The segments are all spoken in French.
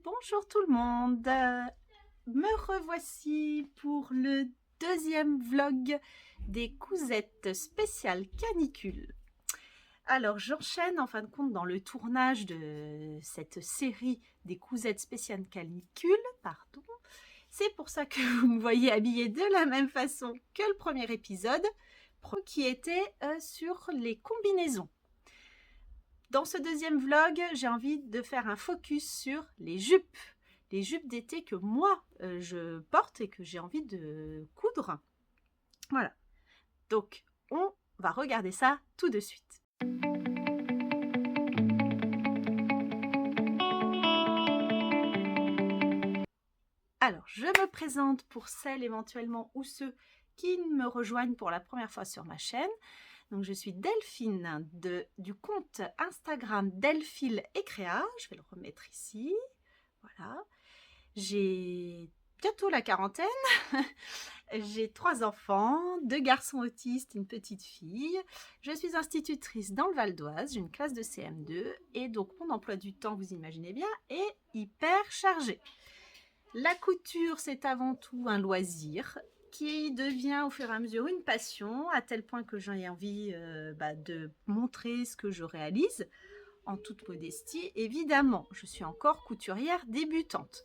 Bonjour tout le monde, me revoici pour le deuxième vlog des cousettes spéciales canicule. Alors j'enchaîne en fin de compte dans le tournage de cette série des cousettes spéciales canicule, pardon. C'est pour ça que vous me voyez habillée de la même façon que le premier épisode, qui était sur les combinaisons. Dans ce deuxième vlog, j'ai envie de faire un focus sur les jupes d'été que moi je porte et que j'ai envie de coudre. Voilà, donc on va regarder ça tout de suite. Alors, je me présente pour celles éventuellement ou ceux qui me rejoignent pour la première fois sur ma chaîne. Donc, je suis Delphine du compte Instagram Delphile et Créa. Je vais le remettre ici. Voilà. J'ai bientôt la quarantaine. J'ai 3 enfants, 2 garçons autistes, une petite fille. Je suis institutrice dans le Val d'Oise. J'ai une classe de CM2. Et donc, mon emploi du temps, vous imaginez bien, est hyper chargé. La couture, c'est avant tout un loisir qui devient au fur et à mesure une passion, à tel point que j'en ai envie de montrer ce que je réalise, en toute modestie. Évidemment, je suis encore couturière débutante.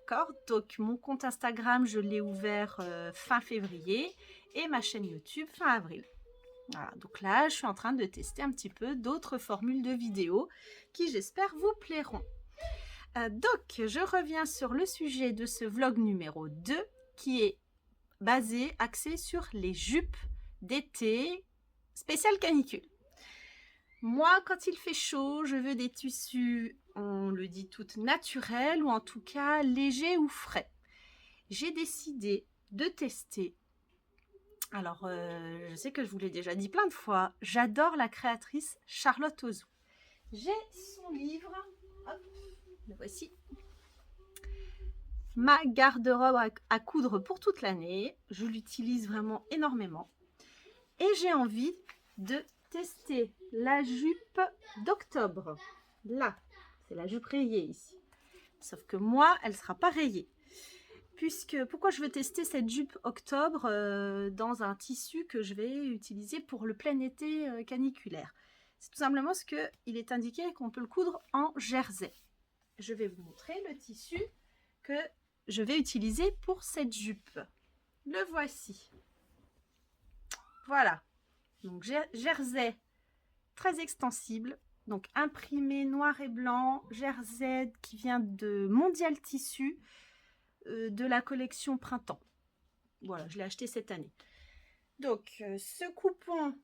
D'accord ? Donc, mon compte Instagram, je l'ai ouvert fin février et ma chaîne YouTube fin avril. Voilà, donc là, je suis en train de tester un petit peu d'autres formules de vidéos qui, j'espère, vous plairont. Donc, je reviens sur le sujet de ce vlog numéro 2 qui est axé sur les jupes d'été spécial canicule. Moi, quand il fait chaud, je veux des tissus, on le dit toutes naturels ou en tout cas légers ou frais. J'ai décidé de tester. Alors, je sais que je vous l'ai déjà dit plein de fois, j'adore la créatrice Charlotte Ozou. J'ai son livre, hop, le voici. Ma garde-robe à coudre pour toute l'année. Je l'utilise vraiment énormément. Et j'ai envie de tester la jupe d'octobre. Là, c'est la jupe rayée ici. Sauf que moi, elle ne sera pas rayée. Pourquoi je veux tester cette jupe octobre dans un tissu que je vais utiliser pour le plein été caniculaire? C'est tout simplement parce qu'il est indiqué qu'on peut le coudre en jersey. Je vais vous montrer le tissu que je vais utiliser pour cette jupe. Le voici. Voilà. Donc jersey très extensible. Donc imprimé noir et blanc. Jersey qui vient de Mondial Tissu de la collection Printemps. Voilà, je l'ai acheté cette année. Donc ce coupon,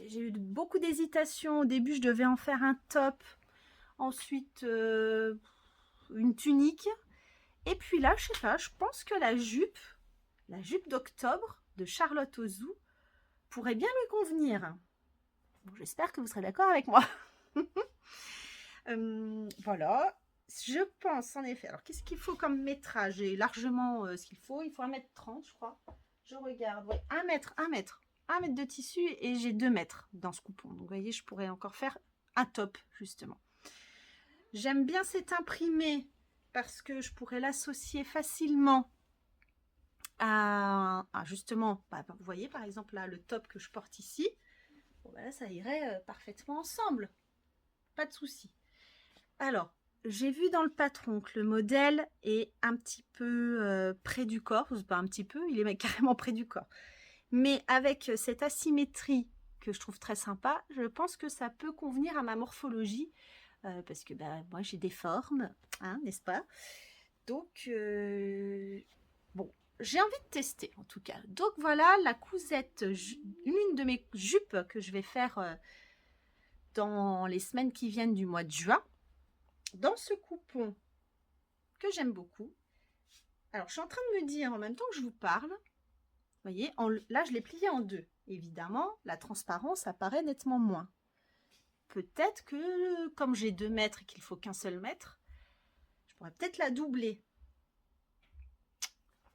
j'ai eu beaucoup d'hésitations. Au début, je devais en faire un top. Ensuite, une tunique. Et puis là, je sais pas, je pense que la jupe d'octobre de Charlotte Ozou pourrait bien lui convenir. Bon, j'espère que vous serez d'accord avec moi. Voilà, je pense en effet. Alors, qu'est-ce qu'il faut comme métrage? J'ai largement ce qu'il faut. Il faut 1,30 m, je crois. Je regarde. Ouais, 1 mètre de tissu et j'ai 2 mètres dans ce coupon. Donc, vous voyez, je pourrais encore faire un top, justement. J'aime bien cet imprimé parce que je pourrais l'associer facilement à justement, vous voyez par exemple là le top que je porte ici, bon, là, ça irait parfaitement ensemble, pas de souci. Alors, j'ai vu dans le patron que le modèle est un petit peu près du corps, pas un petit peu, il est carrément près du corps. Mais avec cette asymétrie que je trouve très sympa, je pense que ça peut convenir à ma morphologie, parce que moi j'ai des formes, hein, n'est-ce pas? Donc, bon, j'ai envie de tester en tout cas. Donc voilà la cousette, une de mes jupes que je vais faire dans les semaines qui viennent du mois de juin. Dans ce coupon que j'aime beaucoup. Alors, je suis en train de me dire en même temps que je vous parle, vous voyez, là je l'ai plié en 2. Évidemment, la transparence apparaît nettement moins. Peut-être que, comme j'ai 2 mètres et qu'il faut qu'un seul mètre, je pourrais peut-être la doubler.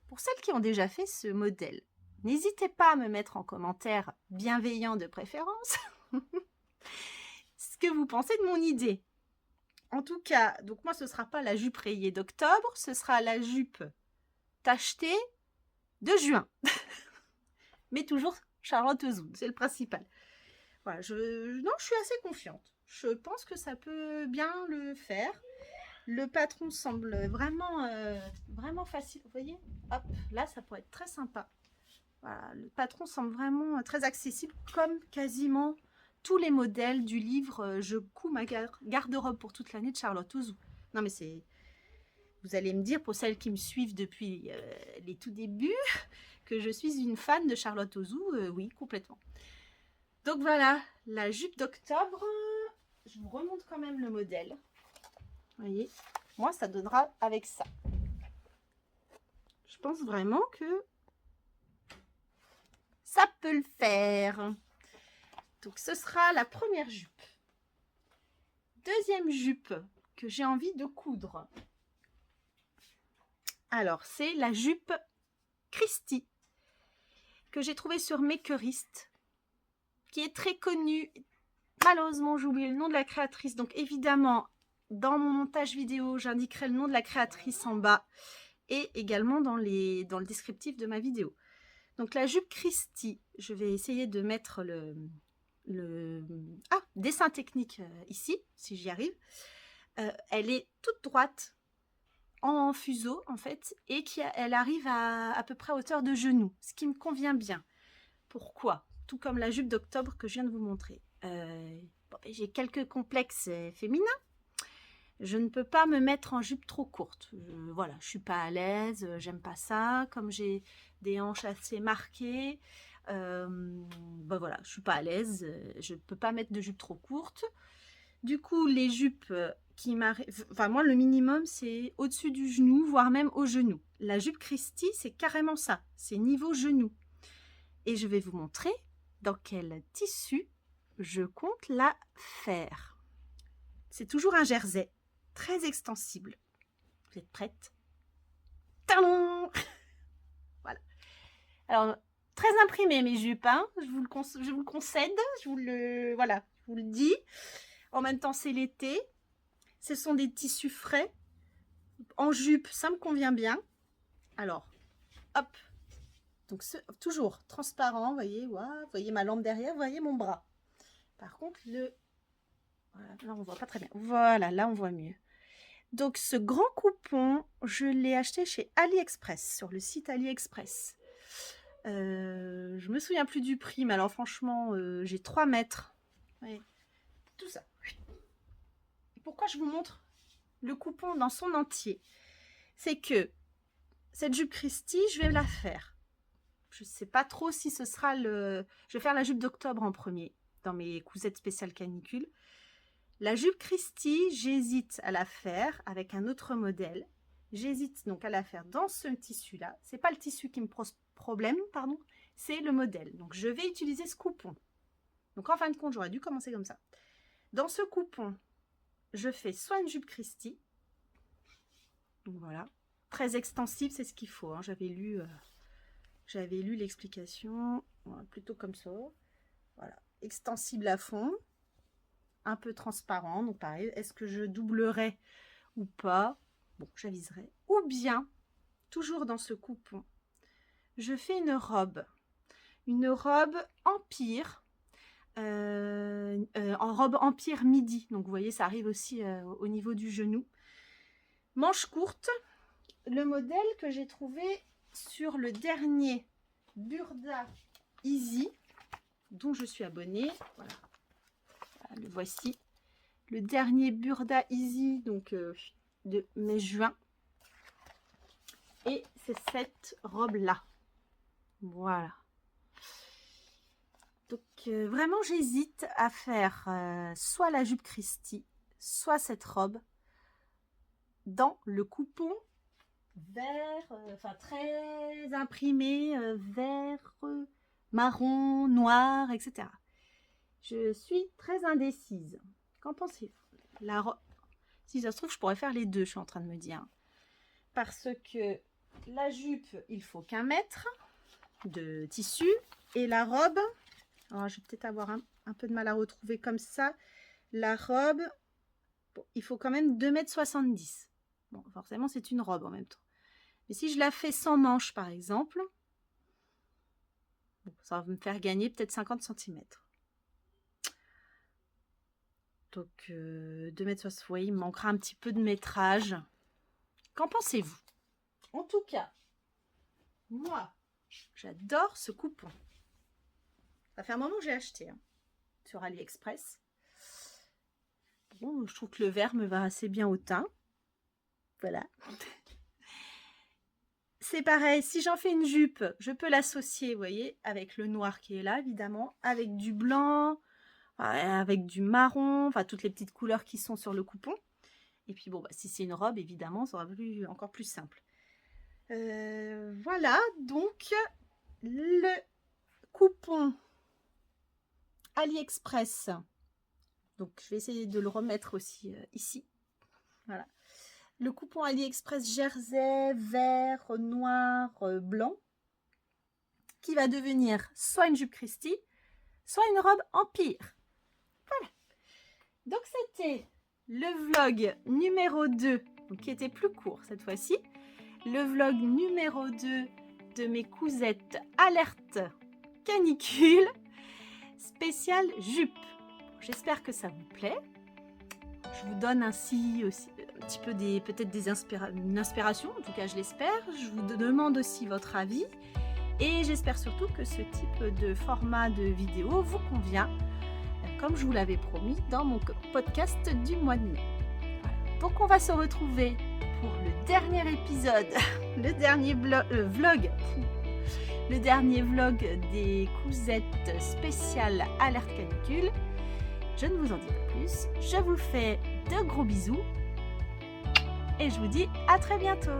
Pour celles qui ont déjà fait ce modèle, n'hésitez pas à me mettre en commentaire, bienveillant de préférence, ce que vous pensez de mon idée. En tout cas, donc moi, ce ne sera pas la jupe rayée d'octobre, ce sera la jupe tachetée de juin. Mais toujours Charlotte Ozou, c'est le principal. Voilà, non, je suis assez confiante. Je pense que ça peut bien le faire. Le patron semble vraiment, vraiment facile. Vous voyez, hop, là, ça pourrait être très sympa. Voilà, le patron semble vraiment très accessible, comme quasiment tous les modèles du livre Je couds ma garde-robe pour toute l'année de Charlotte Ozou. Non, mais c'est... Vous allez me dire, pour celles qui me suivent depuis les tout débuts, que je suis une fan de Charlotte Ozou. Oui, complètement. Donc voilà, la jupe d'octobre. Je vous remonte quand même le modèle. Vous voyez, moi, ça donnera avec ça. Je pense vraiment que ça peut le faire. Donc, ce sera la première jupe. Deuxième jupe que j'ai envie de coudre. Alors, c'est la jupe Christie que j'ai trouvée sur Makerist, qui est très connue. Malheureusement, j'ai oublié le nom de la créatrice. Donc, évidemment, dans mon montage vidéo, j'indiquerai le nom de la créatrice en bas et également dans le descriptif de ma vidéo. Donc, la jupe Christie, je vais essayer de mettre le dessin technique ici, si j'y arrive. Elle est toute droite, en fuseau en fait, et elle arrive à peu près à hauteur de genou, ce qui me convient bien. Pourquoi? Tout comme la jupe d'octobre que je viens de vous montrer. J'ai quelques complexes féminins. Je ne peux pas me mettre en jupe trop courte. Voilà, je suis pas à l'aise, j'aime pas ça. Comme j'ai des hanches assez marquées, voilà, je suis pas à l'aise. Je ne peux pas mettre de jupe trop courte. Du coup, les jupes qui m'arrivent, enfin moi le minimum c'est au-dessus du genou, voire même au genou. La jupe Christie, c'est carrément ça, c'est niveau genou. Et je vais vous montrer dans quel tissu je compte la faire. C'est toujours un jersey, très extensible. Vous êtes prête? Tadam! Voilà. Alors, très imprimé mes jupes, hein, je vous le concède, voilà, je vous le dis. En même temps, c'est l'été. Ce sont des tissus frais. En jupe, ça me convient bien. Alors, hop. Donc, toujours transparent, vous voyez, wow, vous voyez ma lampe derrière, vous voyez mon bras. Par contre, voilà, là, on voit pas très bien. Voilà, là, on voit mieux. Donc, ce grand coupon, je l'ai acheté chez AliExpress, sur le site AliExpress. Je me souviens plus du prix, mais alors, franchement, j'ai 3 mètres. Ouais, tout ça. Pourquoi je vous montre le coupon dans son entier? C'est que cette jupe Christie, je vais la faire. Je ne sais pas trop si ce sera je vais faire la jupe d'octobre en premier, dans mes cousettes spéciales canicule. La jupe Christie, j'hésite à la faire avec un autre modèle. J'hésite donc à la faire dans ce tissu-là. Ce n'est pas le tissu qui me pose problème, pardon, c'est le modèle. Donc, je vais utiliser ce coupon. Donc, en fin de compte, j'aurais dû commencer comme ça. Dans ce coupon, je fais soit une jupe Christie. Donc, voilà. Très extensible, c'est ce qu'il faut. Hein. J'avais lu l'explication. Voilà, plutôt comme ça. Voilà. Extensible à fond. Un peu transparent. Donc, pareil, est-ce que je doublerai ou pas? Bon, j'aviserai. Ou bien, toujours dans ce coupon, je fais une robe. Une robe empire. En robe empire midi. Donc, vous voyez, ça arrive aussi au niveau du genou. Manche courte. Le modèle que j'ai trouvé sur le dernier Burda Easy, dont je suis abonnée. Voilà. Le voici. Le dernier Burda Easy, donc de mai-juin. Et c'est cette robe-là. Voilà. Donc, vraiment, j'hésite à faire soit la jupe Christie, soit cette robe dans le coupon vert, enfin très imprimé, vert, marron, noir, etc. Je suis très indécise. Qu'en pensez-vous? Si ça se trouve, je pourrais faire les deux, je suis en train de me dire. Parce que la jupe, il faut qu'1 mètre de tissu. Et la robe, alors je vais peut-être avoir un peu de mal à retrouver comme ça. La robe, Bon, il faut quand même 2,70 m. Bon, forcément, c'est une robe en même temps. Mais si je la fais sans manches, par exemple, bon, ça va me faire gagner peut-être 50 cm. Donc, 2,60 m, oui, il me manquera un petit peu de métrage. Qu'en pensez-vous? En tout cas, moi, j'adore ce coupon. Ça fait un moment que j'ai acheté sur AliExpress. Bon, je trouve que le vert me va assez bien au teint. Voilà. C'est pareil, si j'en fais une jupe, je peux l'associer, vous voyez, avec le noir qui est là, évidemment, avec du blanc, avec du marron, enfin toutes les petites couleurs qui sont sur le coupon. Et puis bon, si c'est une robe, évidemment, ça sera encore plus simple. Voilà, donc le coupon AliExpress. Donc je vais essayer de le remettre aussi ici. Voilà. Le coupon AliExpress jersey vert, noir, blanc, qui va devenir soit une jupe Christie, soit une robe Empire. Voilà. Donc c'était le vlog numéro 2, donc qui était plus court cette fois-ci. Le vlog numéro 2 de mes cousettes alerte canicule spécial jupe. J'espère que ça vous plaît. Je vous donne ainsi aussi un petit peu peut-être une inspiration, en tout cas je l'espère. Je vous demande aussi votre avis et j'espère surtout que ce type de format de vidéo vous convient, comme je vous l'avais promis dans mon podcast du mois de mai. Voilà. Donc on va se retrouver pour le dernier épisode, le dernier vlog des cousettes spéciales alerte canicule. Je ne vous en dis pas plus, je vous fais de gros bisous et je vous dis à très bientôt.